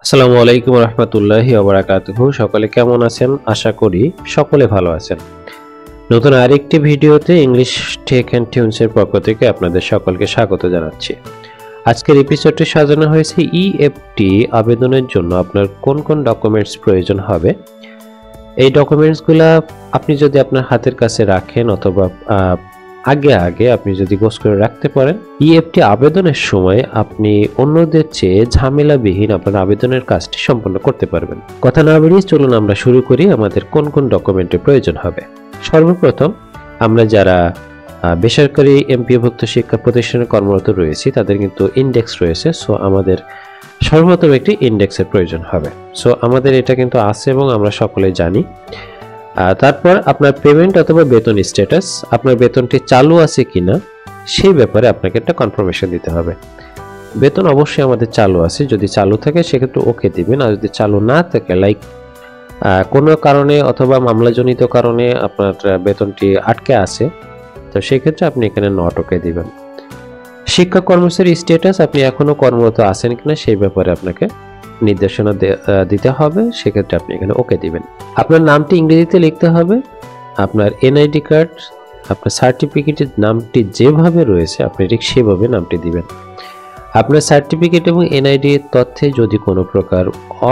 আসসালামু আলাইকুম রহমতুল্লাহি ওয়া বারাকাতুহু। সকলে কেমন আছেন? আশা করি সকলে ভালো আছেন। নতুন আরেকটি ভিডিওতে ইংলিশ টেক অ্যান্ড টিউনসের পক্ষ থেকে আপনাদের সকলকে স্বাগত জানাচ্ছি। আজকের এপিসোডটি সাজানো হয়েছে ইএফটি আবেদনের জন্য আপনার কোন কোন ডকুমেন্টস প্রয়োজন হবে। এই ডকুমেন্টসগুলো আপনি যদি আপনার হাতের কাছে রাখেন অথবা আগে আপনি যদি গোছ করে রাখতে পারেন, ইএফটি আবেদনের সময় আপনি অন্যদের চেয়ে ঝামেলাবিহীন আপনার আবেদনের কাজটি সম্পন্ন করতে পারবেন। কথা না বাড়িয়ে চলুন আমরা শুরু করি আমাদের কোন কোন ডকুমেন্টের প্রয়োজন হবে। সর্বপ্রথম আমরা যারা বেসরকারি এমপিওভুক্ত শিক্ষা প্রতিষ্ঠানে কর্মরত রয়েছি তাদের কিন্তু ইন্ডেক্স রয়েছে। সো আমাদের সর্বপ্রথম একটি ইন্ডেক্সের প্রয়োজন হবে। সো আমাদের এটা কিন্তু আছে এবং আমরা সকলে জানি। তারপর আপনার পেমেন্ট অথবা বেতন স্ট্যাটাস, আপনার বেতনটি চালু আছে কিনা সেই ব্যাপারে আপনাকে একটা কনফার্মেশন দিতে হবে। বেতন অবশ্যই আমাদের চালু আছে, যদি চালু থাকে সেক্ষেত্রে ওকে দিবেন, আর যদি চালু না থাকে লাইক কোনো কারণে অথবা মামলাজনিত কারণে আপনার বেতনটি আটকে আছে, তো সেক্ষেত্রে আপনি এখানে নট ওকে দিবেন। শিক্ষা কর্মচারী স্ট্যাটাস, আপনি এখনো কর্মরত আছেন কিনা সেই ব্যাপারে আপনাকে নির্দেশনা দিতে হবে, সেক্ষেত্রে আপনি এখানে ওকে দিবেন। আপনার নামটি ইংরেজিতে লিখতে হবে। আপনার এনআইডি কার্ড, আপনার সার্টিফিকেটের নামটি যেভাবে রয়েছে আপনি ঠিক সেভাবে নামটি দিবেন। আপনার সার্টিফিকেট এবং এনআইডি তথ্যে যদি কোনো প্রকার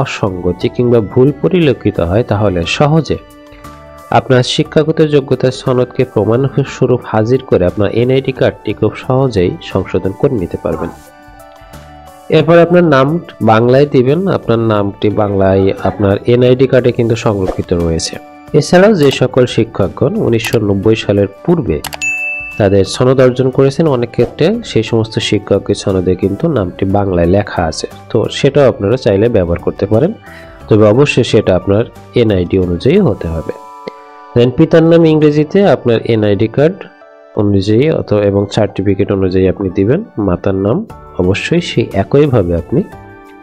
অসঙ্গতি কিংবা ভুল পরিলক্ষিত হয় তাহলে সহজে আপনার শিক্ষাগত যোগ্যতার সনদকে প্রমাণস্বরূপ হাজির করে আপনার এনআইডি কার্ডটি খুব সহজেই সংশোধন করে নিতে পারবেন। এরপর আপনার নাম বাংলায় দিবেন। আপনার নামটি বাংলায় আপনার এনআইডি কার্ডে কিন্তু সংরক্ষিত রয়েছে। এছাড়াও যে সকল শিক্ষকগণ 1990 সালের পূর্বে তাদের সনদ অর্জন করেছেন, অনেক ক্ষেত্রে সেই সমস্ত শিক্ষকের সনদে কিন্তু নামটি বাংলায় লেখা আছে, তো সেটাও আপনারা চাইলে ব্যবহার করতে পারেন, তবে অবশ্যই সেটা আপনার এনআইডি অনুযায়ী হতে হবে। দেন পিতার নাম ইংরেজিতে আপনার এনআইডি কার্ড অনুযায়ী অথবা এবং সার্টিফিকেট অনুযায়ী আপনি দিবেন। মাতার নাম অবশ্যই সেই একইভাবে আপনি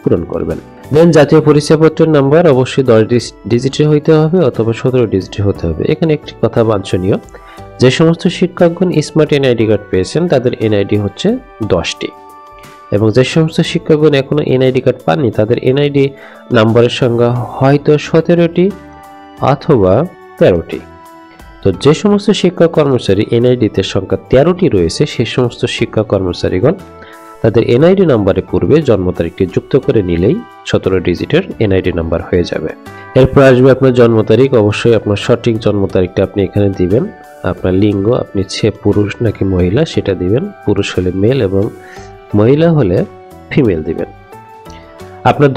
পূরণ করবেন। দেন জাতীয় পরিচয়পত্রের নাম্বার অবশ্যই 10 ডিজিটের হইতে হবে অথবা 17 ডিজিটের হতে হবে। এখানে একটি কথা বাঞ্ছনীয়, যে সমস্ত শিক্ষকগণ স্মার্ট এনআইডি কার্ড পেয়েছেন তাদের এনআইডি হচ্ছে 10টি, এবং যে সমস্ত শিক্ষকগণ এখনো এনআইডি কার্ড পাননি তাদের এনআইডি নাম্বারের সংখ্যা হয়তো 17টি অথবা 13টি। তো যে সমস্ত শিক্ষক কর্মচারী এনআইডিতে সংখ্যা 13টি রয়েছে সেই সমস্ত শিক্ষক কর্মচারীগণ তাদের এনআইডি নাম্বারের পূর্বে জন্ম তারিখটি যুক্ত করে নিলেই 17 ডিজিটের এনআইডি নাম্বার হয়ে যাবে। এরপর আসবে আপনার জন্ম তারিখ। অবশ্যই আপনার সঠিক জন্ম তারিখটা আপনি এখানে দিবেন। আপনার লিঙ্গ, আপনি পুরুষ নাকি মহিলা সেটা দিবেন। পুরুষ হলে মেল এবং মহিলা হলে ফিমেল দিবেন। আপনার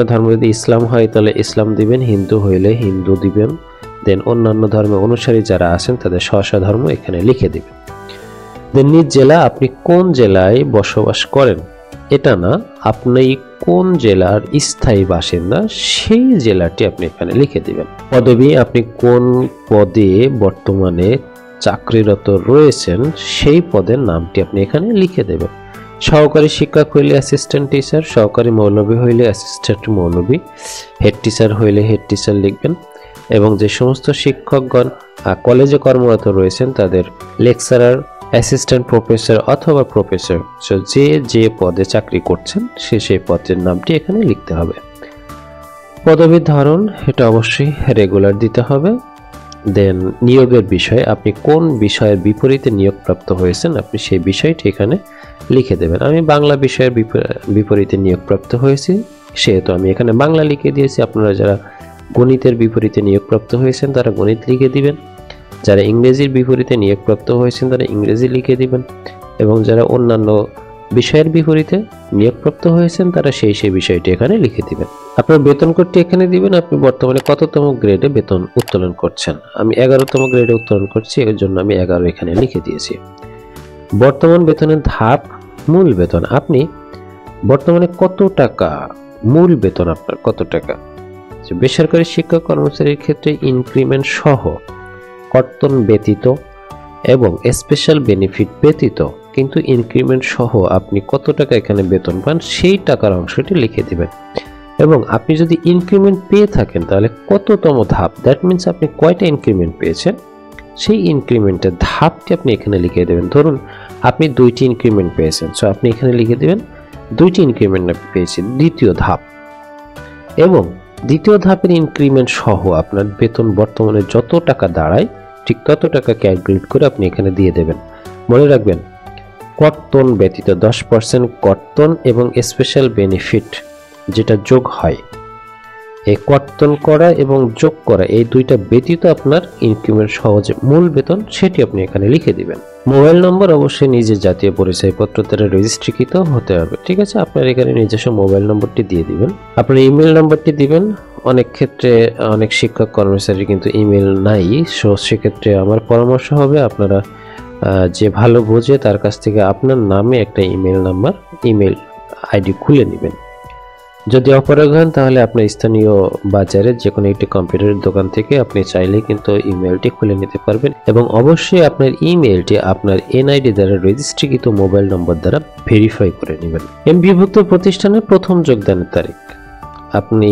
ধর্ম যদি ইসলাম হয় তাহলে ইসলাম দিবেন, হিন্দু হইলে হিন্দু দিবেন। দেন অন্যান্য ধর্মের অনুসারী যারা আছেন তাদের স্ব ধর্ম এখানে লিখে দিবেন। দেন নিজ জেলা, আপনি কোন জেলায় বসবাস করেন এটা না, আপনি কোন জেলার স্থায়ী বাসিন্দা সেই জেলাটি আপনি এখানে লিখে দিবেন। পদবি, আপনি কোন পদে বর্তমানে চাকরিরত রয়েছেন সেই পদের নামটি আপনি এখানে লিখে দেবেন। সহকারী শিক্ষক হইলে অ্যাসিস্ট্যান্ট টিচার, সহকারী মৌলভী হইলে অ্যাসিস্ট্যান্ট মৌলভী, হেড টিচার হইলে হেড টিচার লিখবেন। এবং যে সমস্ত শিক্ষকগণ কলেজে কর্মরত রয়েছেন তাদের লেকচারার, অ্যাসিস্ট্যান্ট প্রফেসর অথবা প্রফেসর, যে পদে চাকরি করছেন সেই পদের নামটি এখানে লিখতে হবে। পদবীর ধরন এটা অবশ্যই রেগুলার দিতে হবে। দেন নিয়োগের বিষয়, আপনি কোন বিষয়ের বিপরীতে নিয়োগপ্রাপ্ত হয়েছেন আপনি সেই বিষয়টি এখানে লিখে দেবেন। আমি বাংলা বিষয়ের বিপরীতে নিয়োগপ্রাপ্ত হয়েছি সেহেতু আমি এখানে বাংলা লিখে দিয়েছি। আপনারা যারা গণিতের বিপরীতে নিয়োগপ্রাপ্ত হয়েছেন তারা গণিত লিখে দিবেন। যারা ইংরেজির বিপরীতে নিয়োগপ্রাপ্ত হয়েছেন তারা ইংরেজি লিখে দিবেন, এবং যারা অন্যান্য বিষয়ের বিপরীতে নিয়োগপ্রাপ্ত হয়েছেন তারা সেই বিষয়টি এখানে লিখে দিবেন। আপনার বেতন কোডটি এখানে দিবেন। আপনি বর্তমানে কততম গ্রেডে বেতন উত্তোলন করছেন। আমি 11তম গ্রেডে উত্তোলন করছি, এর জন্য আমি 11 এখানে লিখে দিয়েছি। বর্তমান বেতনের ধাপ, মূল বেতন, আপনি বর্তমানে কত টাকা মূল বেতন, আপনার কত টাকা। বেসরকারি শিক্ষক কর্মচারীর ক্ষেত্রে ইনক্রিমেন্ট সহ, কর্তন ব্যতীত এবং স্পেশাল বেনিফিট ব্যতীত কিন্তু ইনক্রিমেন্ট সহ আপনি কত টাকা এখানে বেতন পান সেই টাকার অংশটি লিখে দিবেন। এবং আপনি যদি ইনক্রিমেন্ট পেয়ে থাকেন তাহলে কততম ধাপ, দ্যাট মিনস আপনি কয়টা ইনক্রিমেন্ট পেয়েছেন সেই ইনক্রিমেন্টের ধাপটি আপনি এখানে লিখে দেবেন। ধরুন আপনি 2টি ইনক্রিমেন্ট পেয়েছেন, সো আপনি এখানে লিখে দেবেন 2টি ইনক্রিমেন্ট পেয়েছি, দ্বিতীয় ধাপ। এবং দ্বিতীয় ধাপের ইনক্রিমেন্ট সহ আপনার বেতন বর্তমানে যত টাকা দাঁড়ায় ঠিক তত টাকা ক্যালকুলেট করে আপনি এখানে দিয়ে দেবেন। মনে রাখবেন, কর্তন ব্যতীত 10% কর্তন এবং স্পেশাল বেনিফিট যেটা যোগ হয়, এই কর্তন করা এবং যোগ করা এই দুইটা ব্যতীত আপনার ইনক্রিমেন্ট সহ যে মূল বেতন সেটি আপনি এখানে লিখে দিবেন। মোবাইল নম্বর অবশ্যই নিজের জাতীয় পরিচয়পত্র দ্বারা রেজিস্ট্রিকৃত হতে হবে। ঠিক আছে, আপনার এখানে নিজস্ব মোবাইল নম্বরটি দিয়ে দিবেন, আপনার ইমেল নাম্বারটি দিবেন। অনেক ক্ষেত্রে অনেক শিক্ষক কর্মচারী কিন্তু ইমেল নাই, সো সেক্ষেত্রে আমার পরামর্শ হবে আপনারা যে ভালো বোঝে তার কাছ থেকে আপনার নামে একটা ইমেল আইডি খুলে নেবেন। যদি অপারগ হন তাহলে আপনার স্থানীয় বাজারে যে কোনো একটি কম্পিউটারের দোকান থেকে আপনি চাইলে কিন্তু ইমেলটি খুলে নিতে পারবেন এবং অবশ্যই আপনার ইমেলটি আপনার এনআইডি দ্বারা রেজিস্ট্রিকৃত মোবাইল নম্বর দ্বারা ভেরিফাই করে নেবেন। এমপিওভুক্ত প্রতিষ্ঠানের প্রথম যোগদানের তারিখ, আপনি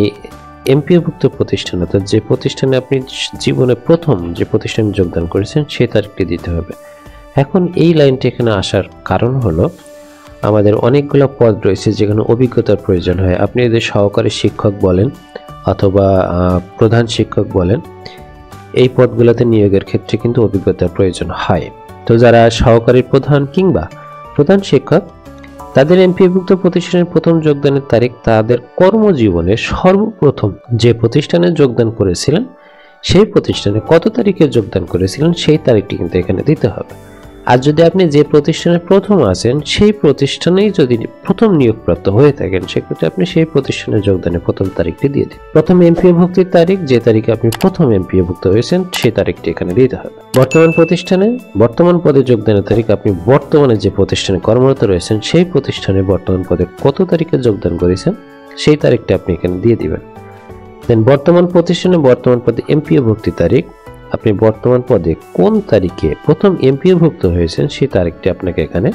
এমপিওভুক্ত প্রতিষ্ঠান অর্থাৎ যে প্রতিষ্ঠানে আপনি জীবনে প্রথম যে প্রতিষ্ঠানে যোগদান করেছেন সেই তারিখটি দিতে হবে। এখন এই লাইনটি এখানে আসার কারণ হলো আমাদের অনেকগুলো পদ রয়েছে যেখানে অভিজ্ঞতার প্রয়োজন হয়। আপনি যদি সহকারী শিক্ষক বলেন অথবা প্রধান শিক্ষক বলেন, এই পদগুলোতে নিয়োগের ক্ষেত্রে কিন্তু অভিজ্ঞতার প্রয়োজন হয়। তো যারা সহকারী প্রধান কিংবা প্রধান শিক্ষক, তাদের এমপিওভুক্ত প্রতিষ্ঠানের প্রথম যোগদানের তারিখ তাদের কর্মজীবনে সর্বপ্রথম যে প্রতিষ্ঠানে যোগদান করেছিলেন সেই প্রতিষ্ঠানে কত তারিখে যোগদান করেছিলেন সেই তারিখটি কিন্তু এখানে দিতে হবে। আর যদি আপনি যে প্রতিষ্ঠানে প্রথম আছেন সেই প্রতিষ্ঠানেই যদি প্রথম নিয়োগপ্রাপ্ত হয়ে থাকেন সেক্ষেত্রে আপনি সেই প্রতিষ্ঠানে যোগদানের প্রথম তারিখটি দিয়ে দিন। প্রথম এমপিওভুক্তির তারিখ যে তারিখে আপনি প্রথম এমপিওভুক্ত হয়েছেন সেই তারিখটি এখানে দিতে হবে। বর্তমান প্রতিষ্ঠানে বর্তমান পদে যোগদানের তারিখ, আপনি বর্তমানে যে প্রতিষ্ঠানে কর্মরত রয়েছেন সেই প্রতিষ্ঠানে বর্তমান পদে কত তারিখে যোগদান করেছেন সেই তারিখটি আপনি এখানে দিয়ে দিবেন। দেন বর্তমান প্রতিষ্ঠানে বর্তমান পদে এমপিওভুক্তির তারিখ, আপনি বর্তমান পদে কোন তারিখে প্রথম এমপিওভুক্ত হয়েছেন সেই তারিখটি আপনাকে এখানে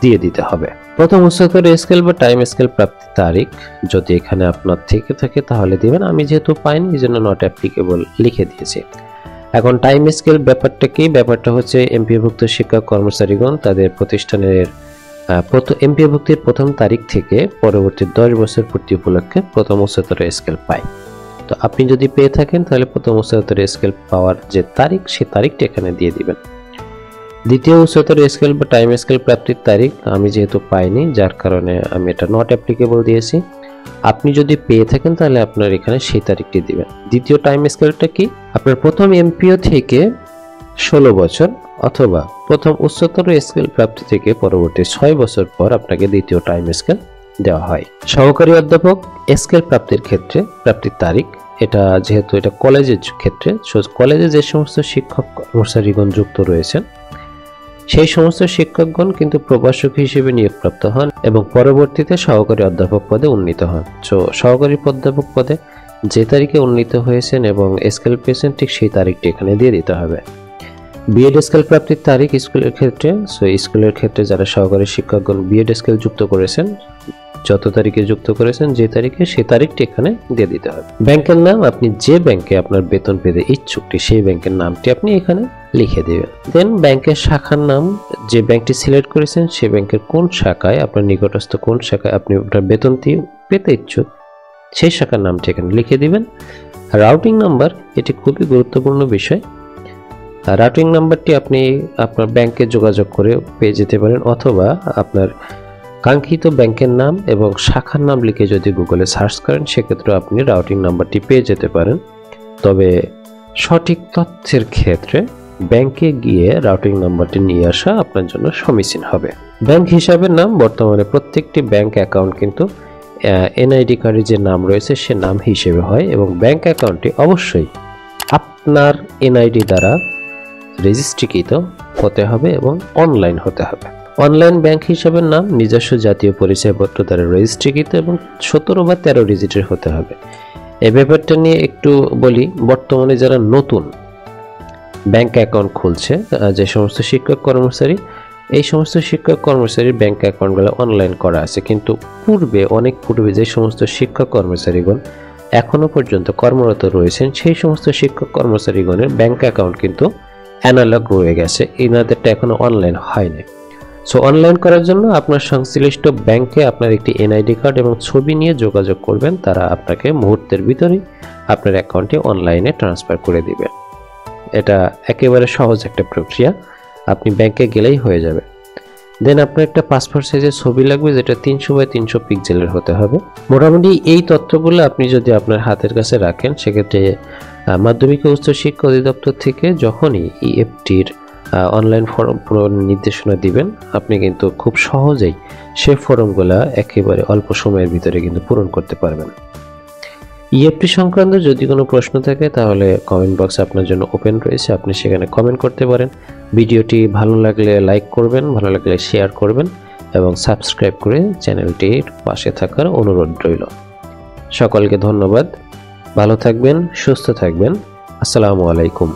দিয়ে দিতে হবে। প্রথম উচ্চতর স্কেল বা টাইম স্কেল প্রাপ্তির তারিখ যদি এখানে আপনার থেকে থাকে তাহলে দিবেন। আমি যেহেতু পাইনি এই জন্য নট অ্যাপ্লিকেবল লিখে দিয়েছি। এখন টাইম স্কেল ব্যাপারটা কি? ব্যাপারটা হচ্ছে এমপিওভুক্ত শিক্ষক কর্মচারীগণ তাদের প্রতিষ্ঠানের এমপিওভুক্তির প্রথম তারিখ থেকে পরবর্তী 10 বছর পূর্তি উপলক্ষে প্রথম উচ্চতর স্কেল পায়। তো আপনি যদি পেয়ে থাকেন তাহলে প্রথম উচ্চতর স্কেল পাওয়ার যে তারিখ সেই তারিখটি এখানে দিয়ে দিবেন। দ্বিতীয় উচ্চতর স্কেল বা টাইম স্কেল প্রাপ্তির তারিখ আমি যেহেতু পাইনি যার কারণে আমি এটা নট অ্যাপ্লিকেবল দিয়েছি। আপনি যদি পেয়ে থাকেন তাহলে আপনার এখানে সেই তারিখটি দিবেন। দ্বিতীয় টাইম স্কেলটা কি? আপনার প্রথম এমপিও থেকে 16 বছর অথবা প্রথম উচ্চতর স্কেল প্রাপ্তি থেকে পরবর্তী 6 বছর পর আপনাকে দ্বিতীয় টাইম স্কেল দেওয়া হয়। সহকারী অধ্যাপক স্কেল প্রাপ্তির ক্ষেত্রে প্রাপ্তির তারিখ, এটা যেহেতু এটা কলেজের ক্ষেত্রে, কলেজে যে সমস্ত শিক্ষক কর্মচারীগণ যুক্ত রয়েছেন সেই সমস্ত শিক্ষকগণ কিন্তু প্রভাষক হিসেবে নিয়োগপ্রাপ্ত হন এবং পরবর্তীতে সহকারী অধ্যাপক পদে উন্নীত হন। তো সহকারী অধ্যাপক পদে যে তারিখে উন্নীত হয়েছেন এবং স্কেল পেয়েছেন ঠিক সেই তারিখটি এখানে দিয়ে দিতে হবে। বিএড স্কেল প্রাপ্তির তারিখ স্কুলের ক্ষেত্রে, স্কুলের ক্ষেত্রে যারা সহকারী শিক্ষকগণ বিএড স্কেল যুক্ত করেছেন যত তারিখে যুক্ত করেছেন যে তারিখে সেই তারিখটি এখানে দিয়ে দিতে হবে। ব্যাংকের নাম, আপনি যে ব্যাংকে আপনার বেতন পেতে ইচ্ছুকটি সেই ব্যাংকের নামটি আপনি এখানে লিখে দেবেন। দেন ব্যাংকের শাখার নাম, যে ব্যাংকটি সিলেক্ট করেছেন সেই ব্যাংকের কোন শাখায় আপনার নিকটস্থ কোন শাখায় আপনি আপনার বেতনটি পেতে ইচ্ছুক সেই শাখার নামটি এখানে লিখে দিবেন। রাউটিং নাম্বার, এটি খুবই গুরুত্বপূর্ণ বিষয়। রাউটিং নাম্বারটি আপনি আপনার ব্যাংকে যোগাযোগ করে পেয়ে যেতে পারেন অথবা আপনার কাঙ্ক্ষিত ব্যাংকের নাম এবং শাখার নাম লিখে যদি গুগলে সার্চ করেন সেক্ষেত্রে আপনি রাউটিং নাম্বারটি পেয়ে যেতে পারেন। তবে সঠিক তথ্যের ক্ষেত্রে ব্যাংকে গিয়ে রাউটিং নাম্বারটি নিয়ে আসা আপনার জন্য সমীচীন হবে। ব্যাংক হিসাবের নাম, বর্তমানে প্রত্যেকটি ব্যাংক অ্যাকাউন্ট কিন্তু এনআইডি কার্ডে যে নাম রয়েছে সে নাম হিসেবে হয় এবং ব্যাংক অ্যাকাউন্টটি অবশ্যই আপনার এনআইডি দ্বারা রেজিস্ট্রিকৃত হতে হবে এবং অনলাইন হতে হবে। অনলাইন ব্যাংক হিসাবের নাম নিজস্ব জাতীয় পরিচয়পত্র দ্বারা রেজিস্ট্রিকৃত এবং 17 বা 13 ডিজিটের হতে হবে। এই ব্যাপারটা নিয়ে একটু বলি, বর্তমানে যারা নতুন ব্যাংক অ্যাকাউন্ট খুলছে যে সমস্ত শিক্ষক কর্মচারী, এই সমস্ত শিক্ষক কর্মচারীর ব্যাংক অ্যাকাউন্টগুলো অনলাইন করা আছে, কিন্তু অনেক পূর্বে যে সমস্ত শিক্ষক কর্মচারীগণ এখনো পর্যন্ত কর্মরত রয়েছেন সেই সমস্ত শিক্ষক কর্মচারীগণের ব্যাংক অ্যাকাউন্ট কিন্তু অ্যানালগ রয়ে গেছে, এনাদেরটা এখনো অনলাইন হয়নি। সো অনলাইন করার জন্য আপনার সংশ্লিষ্ট ব্যাংকে আপনার একটি এনআইডি কার্ড এবং ছবি নিয়ে যোগাযোগ করবেন। তারা আপনাকে মুহূর্তের ভিতরেই আপনার অ্যাকাউন্টে অনলাইনে ট্রান্সফার করে দিবে। এটা একেবারে সহজ একটা প্রক্রিয়া, আপনি ব্যাংকে গেলেই হয়ে যাবে। দেন আপনার একটা পাসপোর্ট সাইজের ছবি লাগবে, যেটা 300x300 পিক্সেলের হতে হবে। মোটামুটি এই তথ্যগুলো আপনি যদি আপনার হাতের কাছে রাখেন, সেক্ষেত্রে মাধ্যমিক ও উচ্চ শিক্ষা অধিদপ্তর থেকে যখনই ইএফটির অনলাইন ফর্ম পূরণের নির্দেশনা দিবেন, আপনি কিন্তু খুব সহজেই সে ফর্মগুলো একেবারে অল্প সময়ের ভিতরে কিন্তু পূরণ করতে পারবেন। ইএফটি সংক্রান্ত যদি কোনো প্রশ্ন থাকে তাহলে কমেন্ট বক্স আপনার জন্য ওপেন রয়েছে, আপনি সেখানে কমেন্ট করতে পারেন। ভিডিওটি ভালো লাগলে লাইক করবেন, ভালো লাগলে শেয়ার করবেন এবং সাবস্ক্রাইব করে চ্যানেলটির পাশে থাকার অনুরোধ রইল। সকলকে ধন্যবাদ, ভালো থাকবেন, সুস্থ থাকবেন। আসসালামু আলাইকুম।